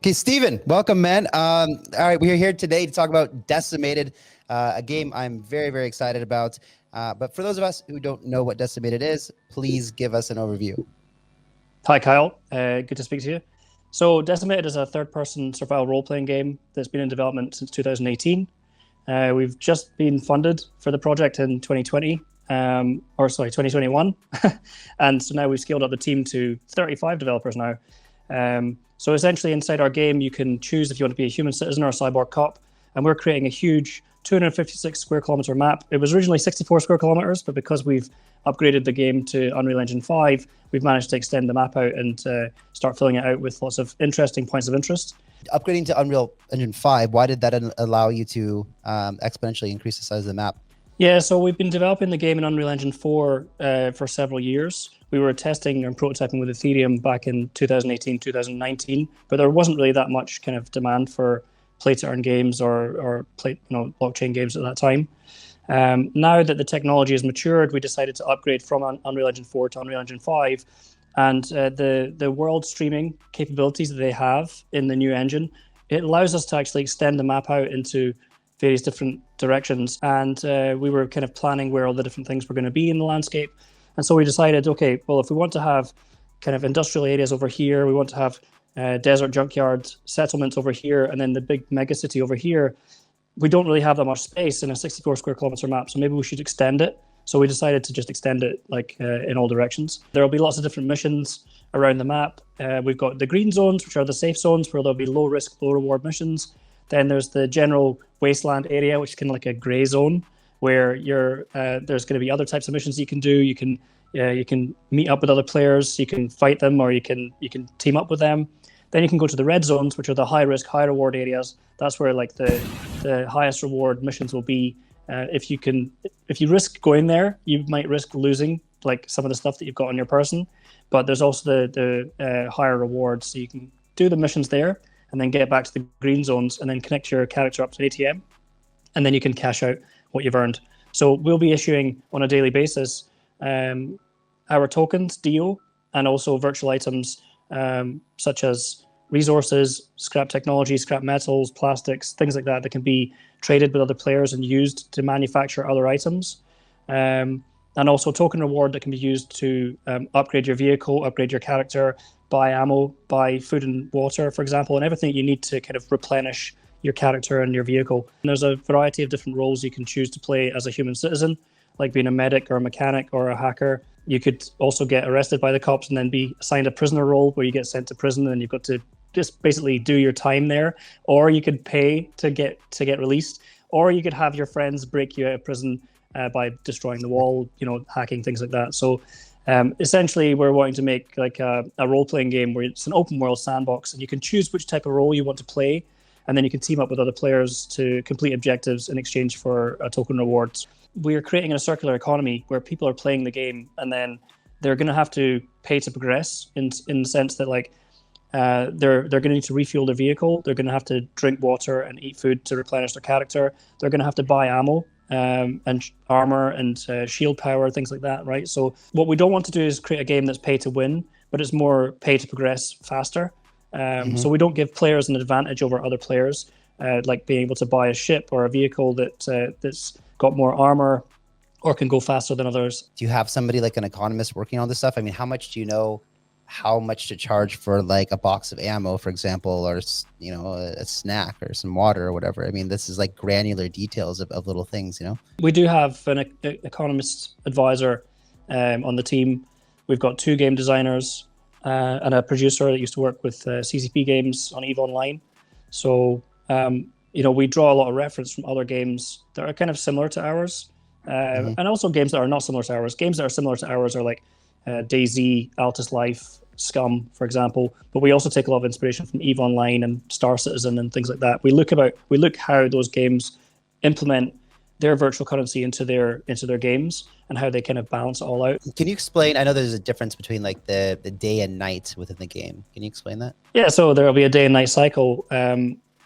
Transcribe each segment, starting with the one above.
Okay, Steven, welcome, man. All right, we are here today to talk about Decimated, a game I'm very, very excited about. But for those of us who don't know what Decimated is, please give us an overview. Hi, Kyle. Good to speak to you. So, Decimated is a third-person survival role-playing game that's been in development since 2018. We've just been funded for the project in 2021. And so now we've scaled up the team to 35 developers now. So essentially inside our game, you can choose if you want to be a human citizen or a cyborg cop. And we're creating a huge 256 square kilometer map. It was originally 64 square kilometers, but because we've upgraded the game to Unreal Engine 5, we've managed to extend the map out and start filling it out with lots of interesting points of interest. Upgrading to Unreal Engine 5, why did that allow you to exponentially increase the size of the map? Yeah, so we've been developing the game in Unreal Engine 4 for several years. We were testing and prototyping with Ethereum back in 2018, 2019, but there wasn't really that much kind of demand for play-to-earn games or blockchain games at that time. Now that the technology has matured, we decided to upgrade from Unreal Engine 4 to Unreal Engine 5, and the world streaming capabilities that they have in the new engine, it allows us to actually extend the map out into various different directions. And we were kind of planning where all the different things were going to be in the landscape. And so we decided, okay, well, if we want to have kind of industrial areas over here, we want to have desert junkyard settlements over here, and then the big mega city over here, we don't really have that much space in a 64 square kilometer map. So maybe we should extend it. So we decided to just extend it in all directions. There will be lots of different missions around the map. We've got the green zones, which are the safe zones where there'll be low risk, low reward missions. Then there's the general wasteland area, which is kind of like a gray zone, where there's going to be other types of missions you can do. You can meet up with other players, you can fight them, or you can team up with them. Then you can go to the red zones, which are the high risk, high reward areas. That's where like the highest reward missions will be. If you risk going there, you might risk losing like some of the stuff that you've got on your person. But there's also the higher rewards, so you can do the missions there and then get back to the green zones and then connect your character up to an ATM, and then you can cash out what you've earned. So we'll be issuing on a daily basis our tokens, DEO, and also virtual items such as resources, scrap technology, scrap metals, plastics, things like that can be traded with other players and used to manufacture other items. And also token reward that can be used to upgrade your vehicle, upgrade your character, buy ammo, buy food and water, for example, and everything you need to kind of replenish your character and your vehicle. And there's a variety of different roles you can choose to play as a human citizen, like being a medic or a mechanic or a hacker. You could also get arrested by the cops and then be assigned a prisoner role where you get sent to prison and you've got to just basically do your time there. Or you could pay to get released, or you could have your friends break you out of prison by destroying the wall, hacking, things like that. So essentially, we're wanting to make like a role-playing game where it's an open world sandbox and you can choose which type of role you want to play, and then you can team up with other players to complete objectives in exchange for token rewards. We're creating a circular economy where people are playing the game and then they're going to have to pay to progress in the sense that they're going to need to refuel their vehicle. They're going to have to drink water and eat food to replenish their character. They're going to have to buy ammo and armor and shield power, things like that, right? So what we don't want to do is create a game that's pay to win, but it's more pay to progress faster. So we don't give players an advantage over other players, like being able to buy a ship or a vehicle that's got more armor or can go faster than others. Do you have somebody like an economist working on this stuff? I mean, how much do you know how much to charge for like a box of ammo, for example, or a snack or some water or whatever? I mean, this is like granular details of little things, We do have an economist advisor on the team. We've got 2 game designers and a producer that used to work with CCP games on EVE Online. So we draw a lot of reference from other games that are kind of similar to ours, and also games that are not similar to ours. Games that are similar to ours are like DayZ, Altus Life, Scum, for example. But we also take a lot of inspiration from EVE Online and Star Citizen and things like that. We look how those games implement their virtual currency into their games and how they kind of balance it all out. Can you explain? I know there's a difference between like the day and night within the game. Can you explain that? Yeah, so there'll be a day and night cycle,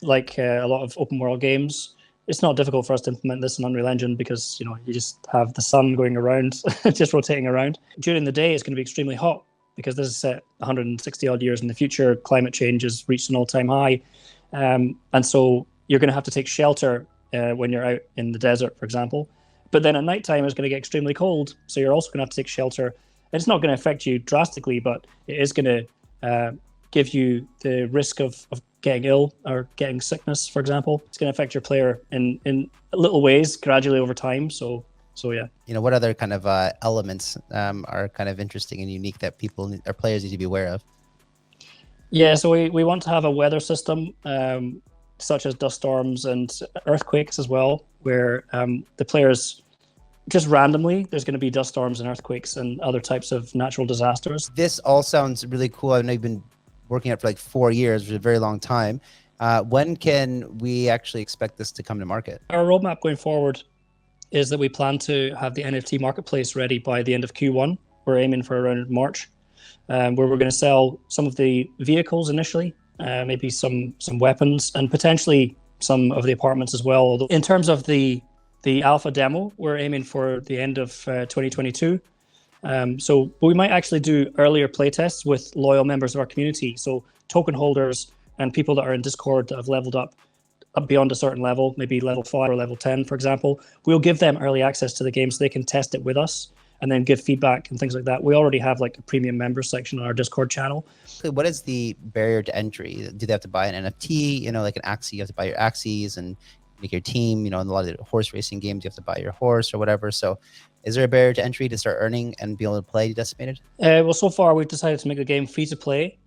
like a lot of open world games. It's not difficult for us to implement this in Unreal Engine because you just have the sun going around, just rotating around. During the day, it's going to be extremely hot. because this is set 160 odd years in the future. Climate change has reached an all-time high. And so you're going to have to take shelter when you're out in the desert, for example. But then at nighttime, it's going to get extremely cold. So you're also going to have to take shelter. It's not going to affect you drastically, but it is going to give you the risk of getting ill or getting sickness, for example. It's going to affect your player in little ways gradually over time. So yeah. What other kind of elements are kind of interesting and unique that people or players need to be aware of? Yeah, so we want to have a weather system such as dust storms and earthquakes as well, where the players just randomly, there's going to be dust storms and earthquakes and other types of natural disasters. This all sounds really cool. I know you've been working on it for like 4 years, which is a very long time. When can we actually expect this to come to market? Our roadmap going forward is that we plan to have the NFT marketplace ready by the end of Q1. We're aiming for around March, where we're going to sell some of the vehicles initially, maybe some weapons, and potentially some of the apartments as well. Although in terms of the alpha demo, we're aiming for the end of 2022. So we might actually do earlier playtests with loyal members of our community. So token holders and people that are in Discord that have leveled up beyond a certain level, maybe level 5 or level 10, for example, we'll give them early access to the game so they can test it with us and then give feedback and things like that. We already have like a premium member section on our Discord channel. What is the barrier to entry? Do they have to buy an NFT, like an Axie? You have to buy your Axies and make your team, in a lot of the horse racing games, you have to buy your horse or whatever. So is there a barrier to entry to start earning and be able to play Decimated? Well, so far we've decided to make the game free to play.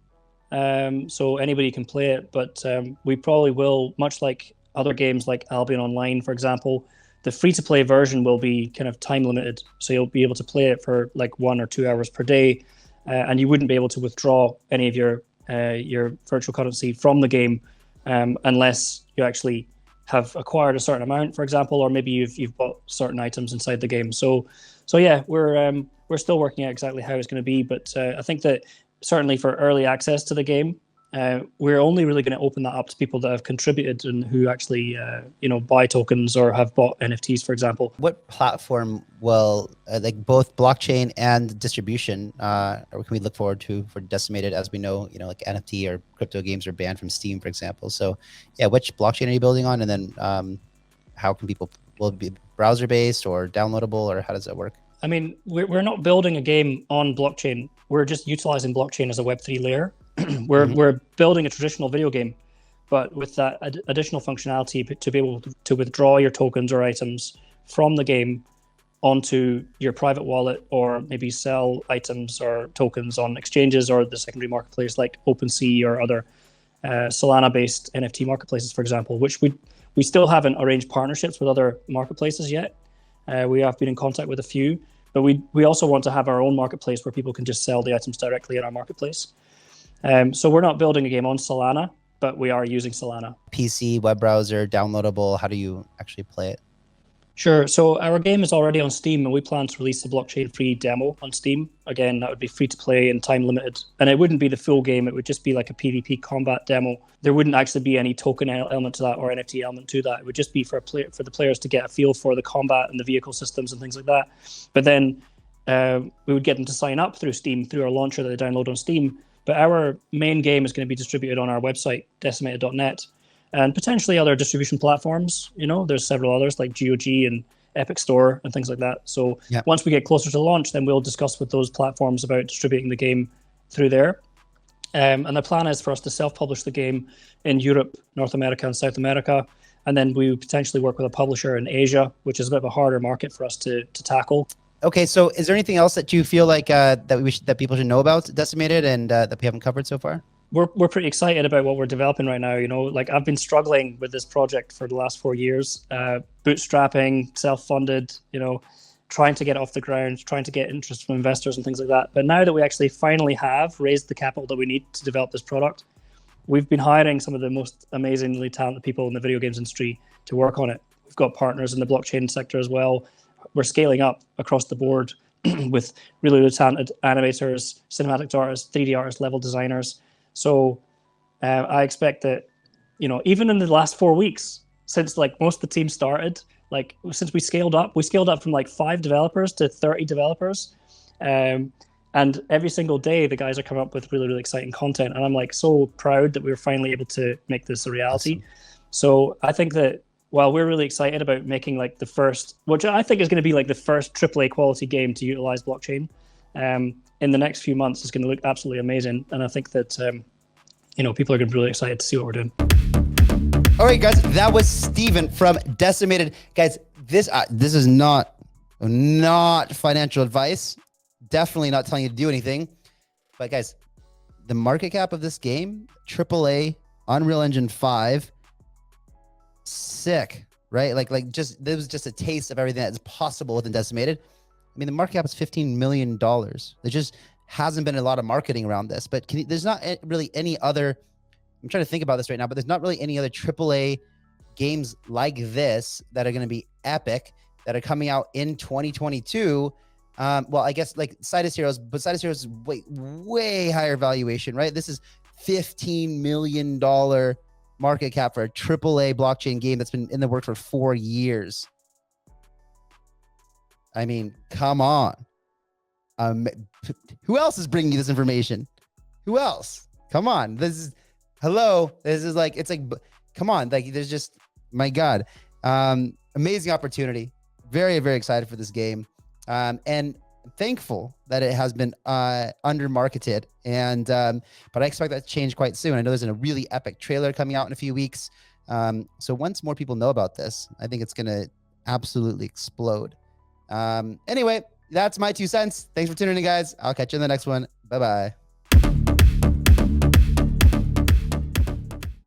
So anybody can play it, but we probably will, much like other games like Albion Online, for example, the free-to-play version will be kind of time-limited. So you'll be able to play it for like 1 or 2 hours per day, and you wouldn't be able to withdraw any of your virtual currency from the game unless you actually have acquired a certain amount, for example, or maybe you've bought certain items inside the game. So yeah, we're still working out exactly how it's going to be, but I think that certainly for early access to the game, we're only really going to open that up to people that have contributed and who actually buy tokens or have bought NFTs, for example. What platform will like both blockchain and distribution or can we look forward to for Decimated? As we know, like NFT or crypto games are banned from Steam, for example. So yeah, which blockchain are you building on, and then how can people, will it be browser based or downloadable, or how does that work? I mean, we're not building a game on blockchain. We're just utilizing blockchain as a Web3 layer. We're building a traditional video game, but with that additional functionality to be able to withdraw your tokens or items from the game onto your private wallet, or maybe sell items or tokens on exchanges or the secondary marketplace like OpenSea or other Solana-based NFT marketplaces, for example, which we still haven't arranged partnerships with other marketplaces yet. We have been in contact with a few, but we also want to have our own marketplace where people can just sell the items directly in our marketplace. So we're not building a game on Solana, but we are using Solana. PC, web browser, downloadable, how do you actually play it? Sure. So our game is already on Steam, and we plan to release the blockchain-free demo on Steam. Again, that would be free to play and time limited. And it wouldn't be the full game. It would just be like a PvP combat demo. There wouldn't actually be any token element to that or NFT element to that. It would just be for the players to get a feel for the combat and the vehicle systems and things like that. But then we would get them to sign up through Steam, through our launcher that they download on Steam. But our main game is going to be distributed on our website, decimated.net. And potentially other distribution platforms. There's several others like GOG and Epic Store and things like that. So Once we get closer to launch, then we'll discuss with those platforms about distributing the game through there. And the plan is for us to self-publish the game in Europe, North America, and South America. And then we would potentially work with a publisher in Asia, which is a bit of a harder market for us to tackle. Okay, so is there anything else that you feel like that people should know about Decimated and that we haven't covered so far? We're pretty excited about what we're developing right now. Like I've been struggling with this project for the last 4 years, bootstrapping, self-funded, trying to get off the ground, trying to get interest from investors and things like that. But now that we actually finally have raised the capital that we need to develop this product, we've been hiring some of the most amazingly talented people in the video games industry to work on it. We've got partners in the blockchain sector as well. We're scaling up across the board with really talented animators, cinematics artists, 3D artists, level designers. So I expect that, even in the last 4 weeks, since like most of the team started, since we scaled up from like 5 developers to 30 developers. And every single day, the guys are coming up with really, really exciting content. And I'm like so proud that we were finally able to make this a reality. Awesome. So I think that while we're really excited about making like the first, which I think is going to be like the first AAA quality game to utilize blockchain, in the next few months, it's going to look absolutely amazing. And I think that, people are going to be really excited to see what we're doing. All right, guys, that was Steven from Decimated. Guys, this is not financial advice. Definitely not telling you to do anything. But guys, the market cap of this game, AAA, Unreal Engine 5, sick, right? Like just this was just a taste of everything that's possible within Decimated. I mean, the market cap is $15 million. There just hasn't been a lot of marketing around this, but there's not really any other. I'm trying to think about this right now, but there's not really any other AAA games like this that are going to be epic that are coming out in 2022. Well, I guess like Sidus Heroes, but Sidus Heroes is way higher valuation, right? This is $15 million market cap for a AAA blockchain game that's been in the works for 4 years. I mean, come on. Who else is bringing you this information? Who else? Come on. This is like, it's like, come on. Like, there's just, my God. Amazing opportunity. Very, very excited for this game. And thankful that it has been under marketed. And but I expect that to change quite soon. I know there's a really epic trailer coming out in a few weeks. So once more people know about this, I think it's going to absolutely explode. Anyway, that's my 2 cents. Thanks for tuning in, guys. I'll catch you in the next one. Bye-bye.